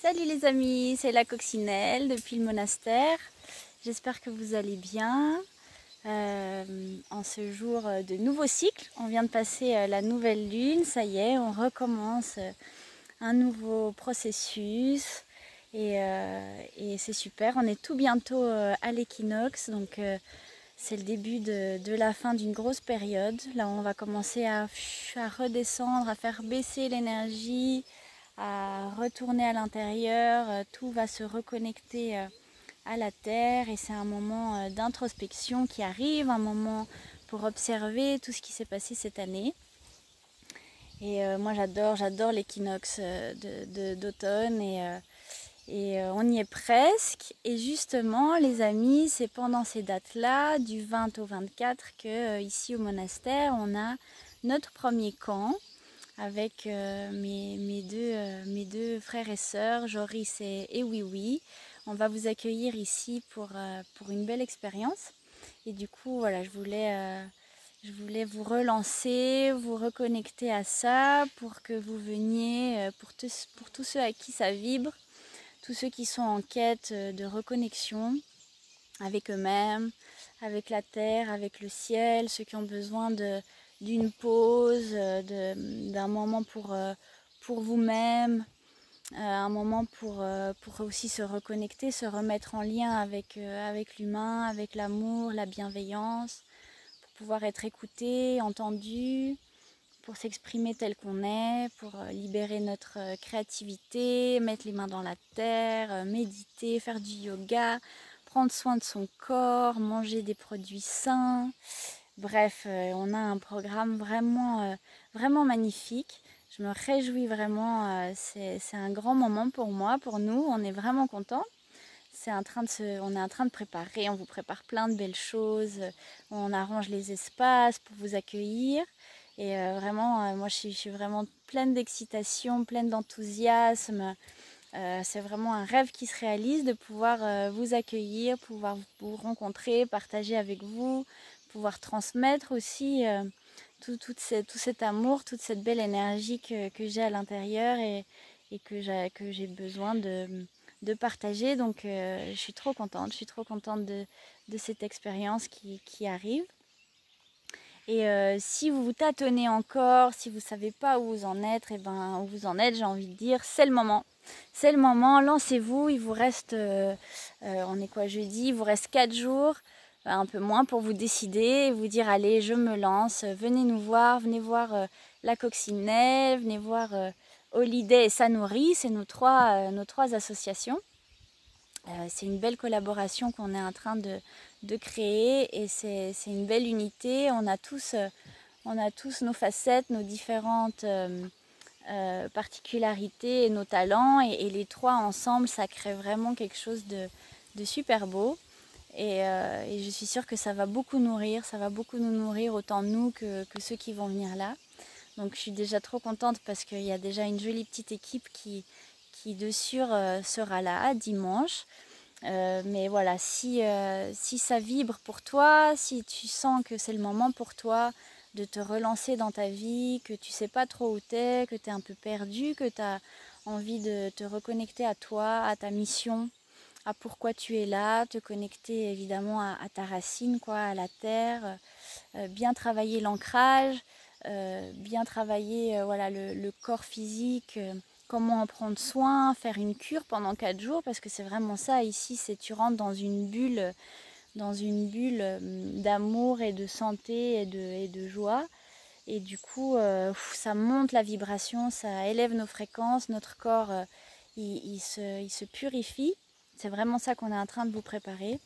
Salut les amis, c'est la coccinelle depuis le monastère. J'espère que vous allez bien. En ce jour de nouveau cycle, on vient de passer la nouvelle lune, ça y est, on recommence un nouveau processus et c'est super. On est tout bientôt à l'équinoxe, donc c'est le début de la fin d'une grosse période. Là, on va commencer à redescendre, à faire baisser l'énergie, à retourner à l'intérieur. Tout va se reconnecter à la terre et c'est un moment d'introspection qui arrive, un moment pour observer tout ce qui s'est passé cette année. Et moi, j'adore l'équinoxe d'automne et on y est presque. Et justement, les amis, c'est pendant ces dates-là, du 20 au 24, que ici au monastère, on a notre premier camp avec mes deux frères et sœurs, Joris et Oui. On va vous accueillir ici pour une belle expérience. Et du coup, voilà, je voulais vous relancer, vous reconnecter à ça pour que vous veniez, pour tous ceux à qui ça vibre, tous ceux qui sont en quête de reconnexion avec eux-mêmes, avec la terre, avec le ciel, ceux qui ont besoin d'une pause, d'un moment pour vous-même, un moment pour aussi se reconnecter, se remettre en lien avec l'humain, avec l'amour, la bienveillance, pour pouvoir être écouté, entendu, pour s'exprimer tel qu'on est, pour libérer notre créativité, mettre les mains dans la terre, méditer, faire du yoga, prendre soin de son corps, manger des produits sains. Bref, on a un programme vraiment magnifique. Je me réjouis vraiment, c'est un grand moment pour moi, pour nous, on est vraiment contents. On est en train de préparer, on vous prépare plein de belles choses, on arrange les espaces pour vous accueillir. Et vraiment, moi je suis vraiment pleine d'excitation, pleine d'enthousiasme. C'est vraiment un rêve qui se réalise de pouvoir vous accueillir, pouvoir vous rencontrer, partager avec vous, pouvoir transmettre aussi tout cet amour, toute cette belle énergie que j'ai à l'intérieur et que j'ai besoin de partager. Donc je suis trop contente de cette expérience qui arrive. Et si vous vous tâtonnez encore, si vous ne savez pas où vous en êtes, et ben, où vous en êtes, j'ai envie de dire, c'est le moment. C'est le moment, lancez-vous, il vous reste, on est quoi jeudi, il vous reste 4 jours, un peu moins pour vous décider, vous dire allez, je me lance, venez voir la coccinelle, venez voir Holiday et Sanouri, c'est nos trois associations. C'est une belle collaboration qu'on est en train de créer et c'est une belle unité. On a tous nos facettes, nos différentes particularités et nos talents et les trois ensemble, ça crée vraiment quelque chose de super beau. Et je suis sûre que ça va beaucoup nourrir, ça va beaucoup nous nourrir, autant nous que ceux qui vont venir là. Donc je suis déjà trop contente parce qu'il y a déjà une jolie petite équipe qui de sûr sera là dimanche. Mais voilà, si ça vibre pour toi, si tu sens que c'est le moment pour toi de te relancer dans ta vie, que tu sais pas trop où t'es, que tu es un peu perdu, que tu as envie de te reconnecter à toi, à ta mission, à pourquoi tu es là, te connecter évidemment à ta racine, quoi, à la terre, bien travailler l'ancrage, bien travailler voilà, le corps physique, comment en prendre soin, faire une cure pendant 4 jours, parce que c'est vraiment ça ici, c'est tu rentres dans une bulle d'amour et de santé et de joie. Et du coup, ça monte la vibration, ça élève nos fréquences, notre corps, il se purifie. C'est vraiment ça qu'on est en train de vous préparer.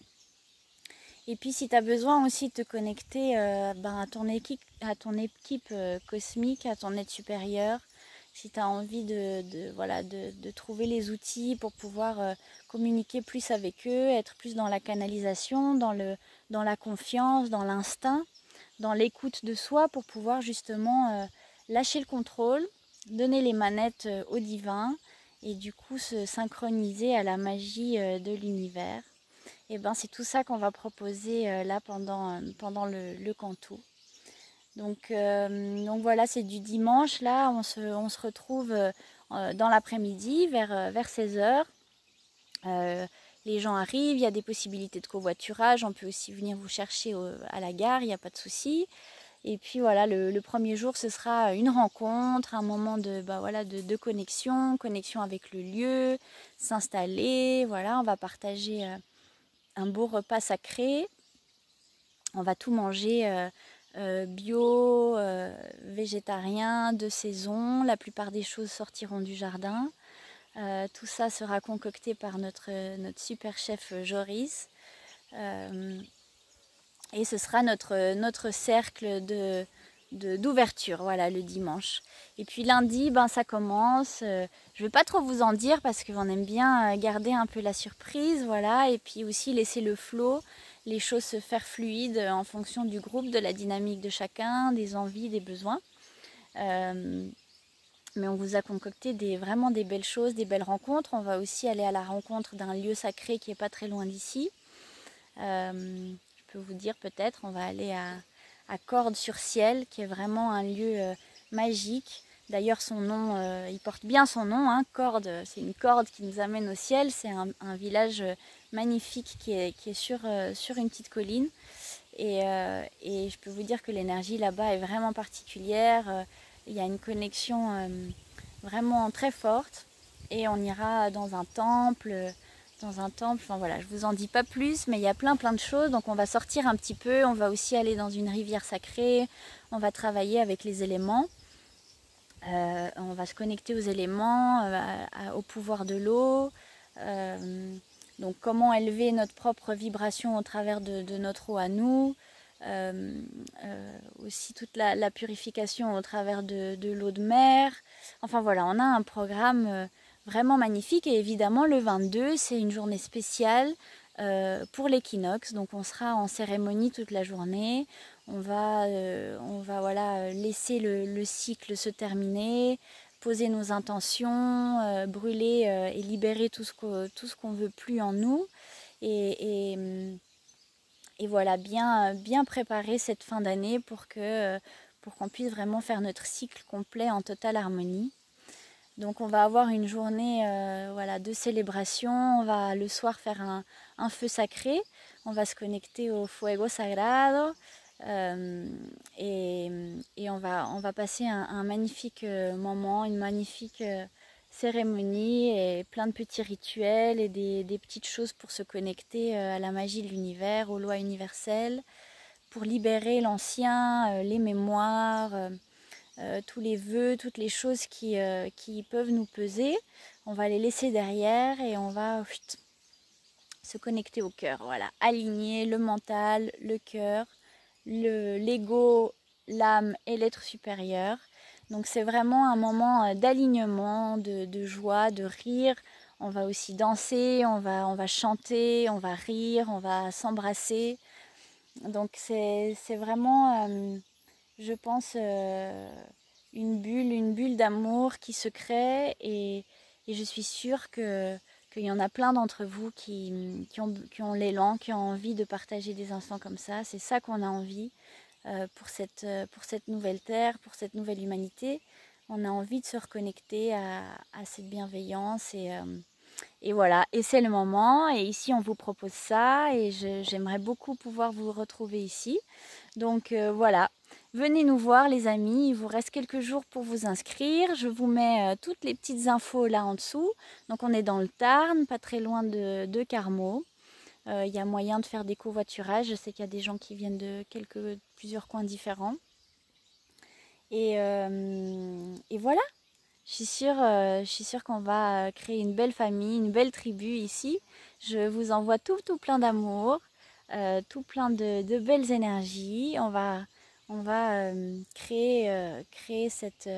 Et puis si tu as besoin aussi de te connecter à ton équipe cosmique, à ton être supérieur, si tu as envie voilà, de trouver les outils pour pouvoir communiquer plus avec eux, être plus dans la canalisation, dans la confiance, dans l'instinct, dans l'écoute de soi pour pouvoir justement lâcher le contrôle, donner les manettes au divin et du coup se synchroniser à la magie de l'univers. Et ben c'est tout ça qu'on va proposer là pendant le canto. Donc voilà, c'est du dimanche là, on se retrouve dans l'après-midi, vers 16 h. Les gens arrivent, il y a des possibilités de covoiturage, on peut aussi venir vous chercher à la gare, il n'y a pas de souci. Et puis voilà, le premier jour, ce sera une rencontre, un moment de connexion avec le lieu, s'installer, voilà, on va partager un beau repas sacré. On va tout manger bio, végétarien, de saison. La plupart des choses sortiront du jardin. Tout ça sera concocté par notre super chef Joris. Et ce sera notre cercle d'ouverture, voilà, le dimanche. Et puis lundi, ça commence. Je ne vais pas trop vous en dire parce qu'on aime bien garder un peu la surprise, voilà. Et puis aussi laisser le flow, les choses se faire fluides en fonction du groupe, de la dynamique de chacun, des envies, des besoins. Mais on vous a concocté vraiment des belles choses, des belles rencontres. On va aussi aller à la rencontre d'un lieu sacré qui n'est pas très loin d'ici. Je peux vous dire peut-être, on va aller à Cordes-sur-Ciel, qui est vraiment un lieu magique. D'ailleurs, son nom, il porte bien son nom, hein, Cordes, c'est une corde qui nous amène au ciel. C'est un village magnifique qui est sur une petite colline. Et je peux vous dire que l'énergie là-bas est vraiment particulière. Il y a une connexion vraiment très forte. Et on ira dans un temple. Enfin voilà, je vous en dis pas plus, mais il y a plein de choses. Donc on va sortir un petit peu, on va aussi aller dans une rivière sacrée, on va travailler avec les éléments. On va se connecter aux éléments, au pouvoir de l'eau. Donc comment élever notre propre vibration au travers de notre eau à nous. Aussi toute la purification au travers de l'eau de mer. Enfin voilà, on a un programme vraiment magnifique. Et évidemment, le 22, c'est une journée spéciale pour l'équinoxe. Donc on sera en cérémonie toute la journée. On va voilà, laisser le cycle se terminer, poser nos intentions, brûler et libérer tout ce qu'on veut plus en nous. Et voilà, bien préparer cette fin d'année pour qu'on puisse vraiment faire notre cycle complet en totale harmonie. Donc on va avoir une journée voilà, de célébration. On va le soir faire un feu sacré. On va se connecter au fuego sagrado. Et on va passer un magnifique moment, une magnifique cérémonie et plein de petits rituels et des petites choses pour se connecter à la magie de l'univers, aux lois universelles, pour libérer l'ancien, les mémoires, tous les vœux, toutes les choses qui peuvent nous peser. On va les laisser derrière et on va se connecter au cœur, voilà, aligner le mental, le cœur, l'ego, l'âme et l'être supérieur. Donc c'est vraiment un moment d'alignement, de joie, de rire. On va aussi danser, on va chanter, on va rire, on va s'embrasser. Donc c'est vraiment, je pense, une bulle d'amour qui se crée et je suis sûre qu'il y en a plein d'entre vous qui ont l'élan, qui ont envie de partager des instants comme ça. C'est ça qu'on a envie pour cette nouvelle terre, pour cette nouvelle humanité. On a envie de se reconnecter à cette bienveillance et voilà. Et c'est le moment. Et ici, on vous propose ça et j'aimerais beaucoup pouvoir vous retrouver ici. Donc voilà. Venez nous voir les amis, il vous reste quelques jours pour vous inscrire. Je vous mets toutes les petites infos là en dessous. Donc on est dans le Tarn, pas très loin de Carmaux. Il y a moyen de faire des covoiturages. Je sais qu'il y a des gens qui viennent de plusieurs coins différents. Et voilà, je suis sûre qu'on va créer une belle famille, une belle tribu ici. Je vous envoie tout plein d'amour, tout plein de belles énergies. On va créer cette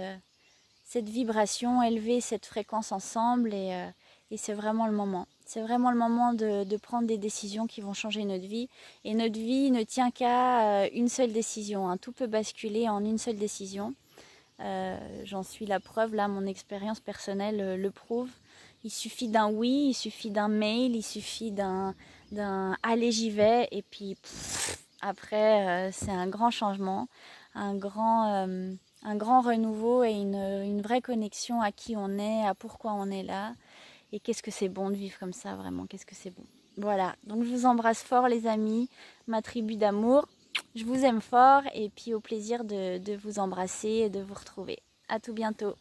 vibration, élever cette fréquence ensemble et c'est vraiment le moment. C'est vraiment le moment de prendre des décisions qui vont changer notre vie. Et notre vie ne tient qu'à une seule décision, hein. Tout peut basculer en une seule décision. J'en suis la preuve, là mon expérience personnelle le prouve. Il suffit d'un oui, il suffit d'un mail, il suffit d'un allez j'y vais et puis après c'est un grand changement, un grand un grand renouveau et une vraie connexion à qui on est, à pourquoi on est là. Et qu'est-ce que c'est bon de vivre comme ça, vraiment, qu'est-ce que c'est bon. Voilà, donc je vous embrasse fort les amis, ma tribu d'amour. Je vous aime fort et puis au plaisir de vous embrasser et de vous retrouver. À tout bientôt.